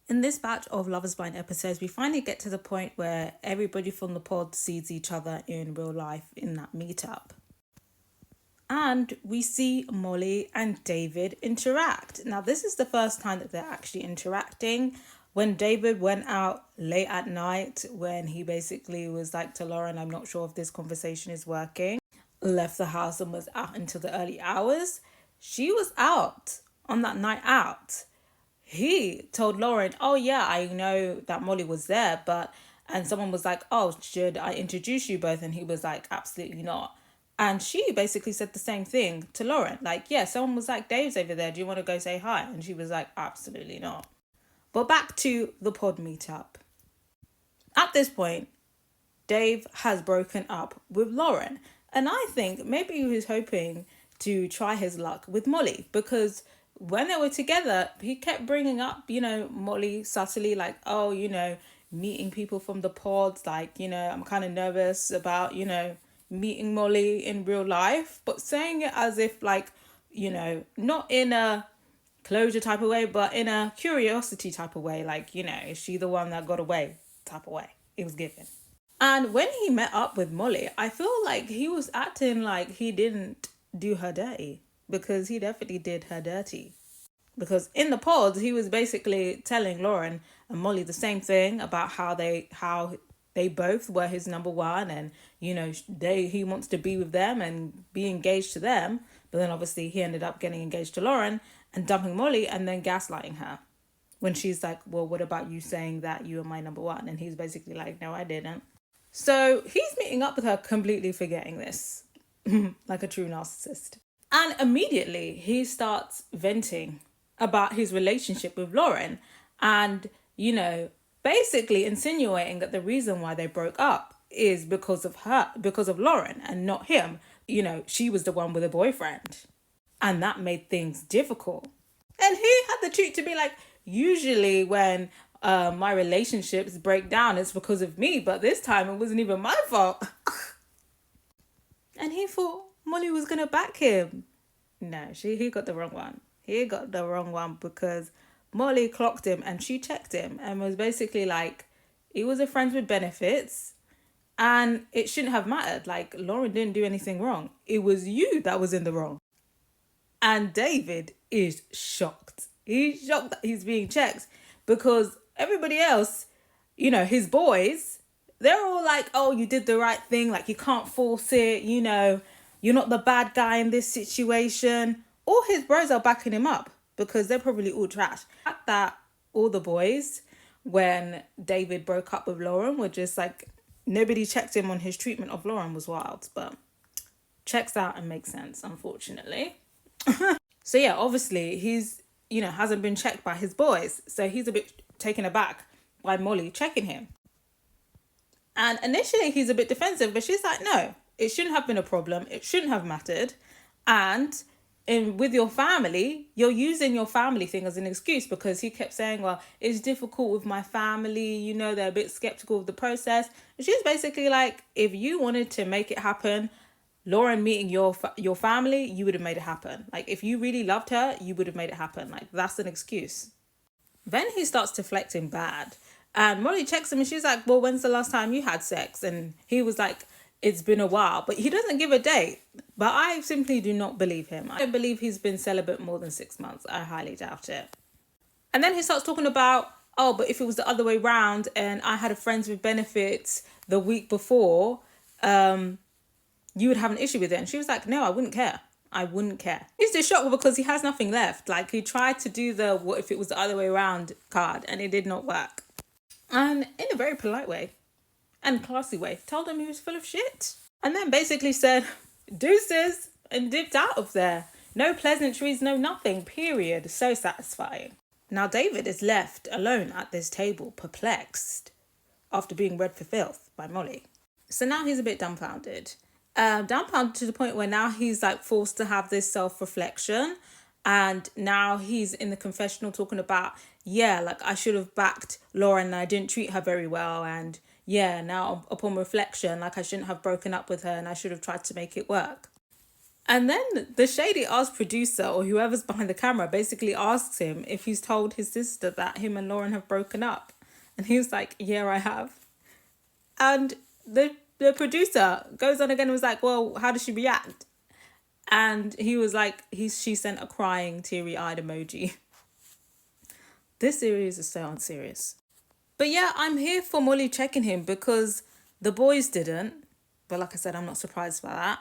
In this batch of Love is Blind episodes, we finally get to the point where everybody from the pod sees each other in real life in that meetup. And we see Molly and David interact. Now, this is the first time that they're actually interacting. When David went out late at night, when he basically was like to Lauren, I'm not sure if this conversation is working, left the house and was out until the early hours, she was out on that night out. He told Lauren, oh yeah, I know that Molly was there, and someone was like, oh, should I introduce you both? And he was like, absolutely not. And she basically said the same thing to Lauren. Like, yeah, someone was like, Dave's over there. Do you want to go say hi? And she was like, absolutely not. But back to the pod meetup. At this point, Dave has broken up with Lauren. And I think maybe he was hoping to try his luck with Molly, because when they were together, he kept bringing up, Molly subtly, like, oh, meeting people from the pods, like, I'm kind of nervous about, meeting Molly in real life, but saying it as if, like, not in a closure type of way, but in a curiosity type of way, like, is she the one that got away type of way. It was given. And when he met up with Molly, I feel like he was acting like he didn't do her dirty, because he definitely did her dirty. Because in the pods, he was basically telling Lauren and Molly the same thing about how they both were his number one, and he wants to be with them and be engaged to them. But then obviously he ended up getting engaged to Lauren and dumping Molly and then gaslighting her when she's like, well, what about you saying that you are my number one? And he's basically like, no, I didn't. So he's meeting up with her completely forgetting this, like a true narcissist. And immediately he starts venting about his relationship with Lauren and, basically insinuating that the reason why they broke up is because of Lauren and not him. She was the one with a boyfriend. And that made things difficult. And he had the treat to be like, usually when my relationships break down, it's because of me. But this time it wasn't even my fault. And he thought Molly was going to back him. No, he got the wrong one. He got the wrong one because Molly clocked him and she checked him and was basically like, he was a friend with benefits and it shouldn't have mattered. Like, Lauren didn't do anything wrong. It was you that was in the wrong. And David is shocked. He's shocked that he's being checked because everybody else, his boys, they're all like, oh, you did the right thing. Like, you can't force it. You're not the bad guy in this situation. All his bros are backing him up because they're probably all trash. The fact that all the boys, when David broke up with Lauren, were just like, nobody checked him on his treatment of Lauren was wild. But checks out and makes sense, unfortunately. So yeah, obviously he's, hasn't been checked by his boys. So he's a bit taken aback by Molly checking him. And initially he's a bit defensive, but she's like, no, it shouldn't have been a problem. It shouldn't have mattered. And with your family, you're using your family thing as an excuse, because he kept saying, well, it's difficult with my family. They're a bit skeptical of the process. And she's basically like, if you wanted to make it happen, Lauren meeting your family, you would have made it happen. Like, if you really loved her, you would have made it happen. Like, that's an excuse. Then he starts deflecting bad. And Molly checks him and she's like, well, when's the last time you had sex? And he was like, it's been a while. But he doesn't give a date. But I simply do not believe him. I don't believe he's been celibate more than 6 months. I highly doubt it. And then he starts talking about, oh, but if it was the other way round and I had a friends with benefits the week before, you would have an issue with it. And she was like, no, I wouldn't care. I wouldn't care. He's just shocked because he has nothing left. Like, he tried to do the what if it was the other way around card and it did not work. And in a very polite way and classy way, told him he was full of shit. And then basically said, deuces, and dipped out of there. No pleasantries, no nothing, period. So satisfying. Now David is left alone at this table, perplexed, after being read for filth by Molly. So now he's a bit dumbfounded. Dumbfounded to the point where now he's like forced to have this self-reflection, and now he's in the confessional talking about, yeah, like I should have backed Lauren and I didn't treat her very well, and yeah, now upon reflection, like I shouldn't have broken up with her and I should have tried to make it work. And then the shady ass producer or whoever's behind the camera basically asks him if he's told his sister that him and Lauren have broken up. And he was like, yeah, I have. And the producer goes on again and was like, well, how does she react? And he was like, she sent a crying, teary-eyed emoji. This series is so unserious. But yeah, I'm here for Molly checking him because the boys didn't. But like I said, I'm not surprised by that.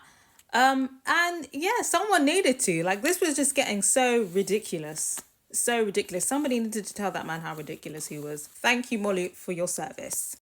And yeah, someone needed to. Like, this was just getting so ridiculous. So ridiculous. Somebody needed to tell that man how ridiculous he was. Thank you, Molly, for your service.